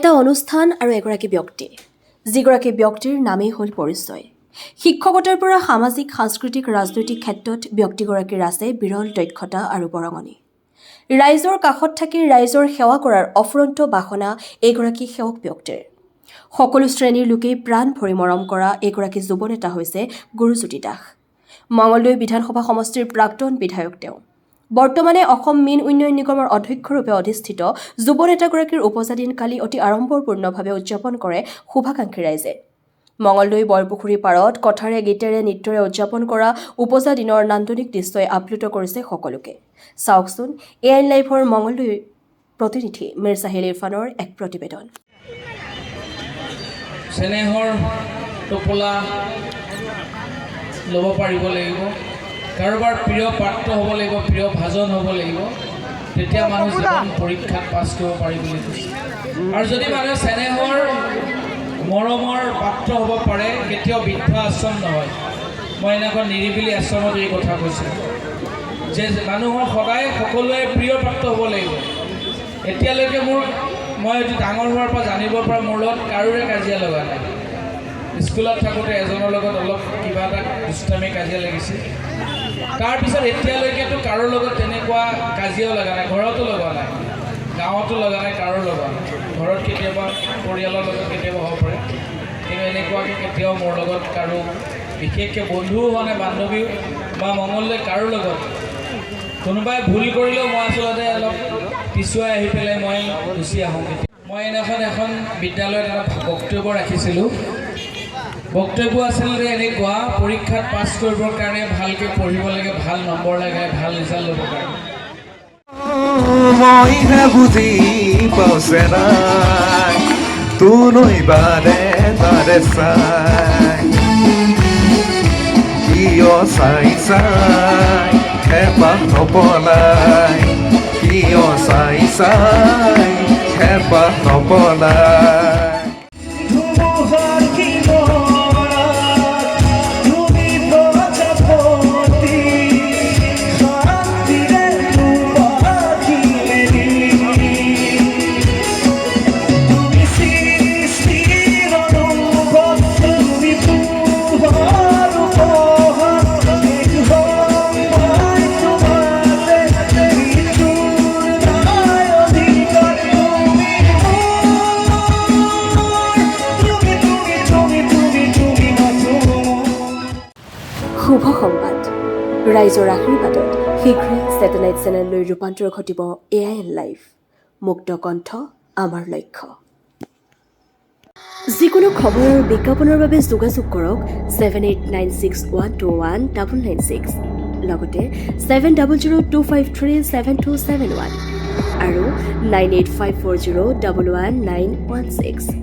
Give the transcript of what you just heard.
এটা অনুষ্ঠান আৰু এগৰাকী ব্যক্তি যিগৰাকী ব্যক্তিৰ নামেই হ'ল পৰিচয় শিক্ষকতাৰ পৰা সামাজিক সাংস্কৃতিক ৰাজনৈতিক ক্ষেত্ৰত ব্যক্তিগৰাকীৰ আছে বিৰল দক্ষতা আৰু বৰঙণি ৰাইজৰ কাষত থাকি ৰাইজৰ সেৱা কৰাৰ অফুৰন্ত বাসনা এগৰাকী সেৱক ব্যক্তিৰ সকলো শ্ৰেণীৰ লোকেই প্ৰাণ ভৰি মৰম কৰা এগৰাকী যুৱ নেতা হৈছে গুৰুজ্যোতি দাস মঙলদৈ বিধানসভা সমষ্টিৰ প্ৰাক্তন বিধায়ক তেওঁ বৰ্তমানে অসম মীন উন্নয়ন নিগমৰ অধ্যক্ষৰূপে অধিষ্ঠিত যুৱ নেতাগৰাকীৰ উপজাদিন কালি অতি আড়ম্বৰপূৰ্ণভাৱে উদযাপন কৰে শুভাকাংক্ষী ৰাইজে মঙলদৈ বৰপুখুৰী পাৰত কথাৰে গীতেৰে নৃত্যৰে উদযাপন কৰা উপজাদিনৰ নান্দনিক দৃশ্যই আপ্লুত কৰিছে সকলোকে চাওকচোন এআইএন লাইভৰ মঙলদৈ প্ৰতিনিধি মিৰ চাহিল ইৰফানৰ এক প্ৰতিবেদন চেনেহৰ টোপোলা ল'ব পাৰিব লাগিব কাৰোবাৰ প্ৰিয় পাত্ৰ হ'ব লাগিব প্ৰিয় ভাজন হ'ব লাগিব তেতিয়া মানুহ জীৱন পৰীক্ষাত পাছ কৰিব পাৰি বুলি কৈছে আৰু যদি মানুহে চেনেহৰ মৰমৰ পাত্ৰ হ'ব পাৰে কেতিয়াও বৃদ্ধ আশ্ৰম নহয় মই এনেকুৱা নিৰিবিলি আশ্ৰমত এই কথা কৈছোঁ যে মানুহৰ সদায় সকলোৱে প্ৰিয় পাত্ৰ হ'ব লাগিব এতিয়ালৈকে মই ডাঙৰ হোৱাৰ পৰা জানিবৰ পৰা মোৰ লগত কাৰোৰে কাজিয়া লগা নাই স্কুলত থাকোঁতে এজনৰ লগত অলপ কিবা এটা দুষ্টামি কাজিয়া লাগিছিল তাৰপিছত এতিয়ালৈকেতো কাৰোৰ লগত তেনেকুৱা কাজিয়াও লগা নাই ঘৰতো লগা নাই গাঁৱতো লগা নাই কাৰোৰ লগা নাই ঘৰত কেতিয়াবা পৰিয়ালৰ লগত কেতিয়াবা হ'ব পাৰে কিন্তু এনেকুৱাকৈ কেতিয়াও মোৰ লগত কাৰো বিশেষকৈ বন্ধুও হোৱা নাই বান্ধৱীও বা মঙলদৈ কাৰোৰ লগত কোনোবাই ভুল কৰিলেও মই আচলতে অলপ পিছুৱাই আহি পেলাই মই গুচি আহোঁ মই এখন বিদ্যালয়ত এটা বক্তব্য ৰাখিছিলোঁ বক্তব্য আছিল যে এনেকুৱা পৰীক্ষাত পাছ কৰিবৰ কাৰণে ভালকৈ পঢ়িব লাগে ভাল নম্বৰ লাগে ভাল ৰিজাল্ট ল'বৰ কাৰণে মইহে বুজি পাওঁছে নাই তোলৈ বাৰে বাৰে চাই কিয় চাই চাই হেঁপাহ নপলাই কিয় চাই চাই হেঁপাহ নপলাই শুভ সংবাদ ৰাইজৰ আশীৰ্বাদত শীঘ্ৰে ছেটেলাইট চেনেললৈ ৰূপান্তৰ ঘটিব এআইএন লাইভ মুক্ত কণ্ঠ আমাৰ লক্ষ্য যিকোনো খবৰ আৰু বিজ্ঞাপনৰ বাবে যোগাযোগ কৰক 7896121996 লগতে 7002537271 আৰু 9854011916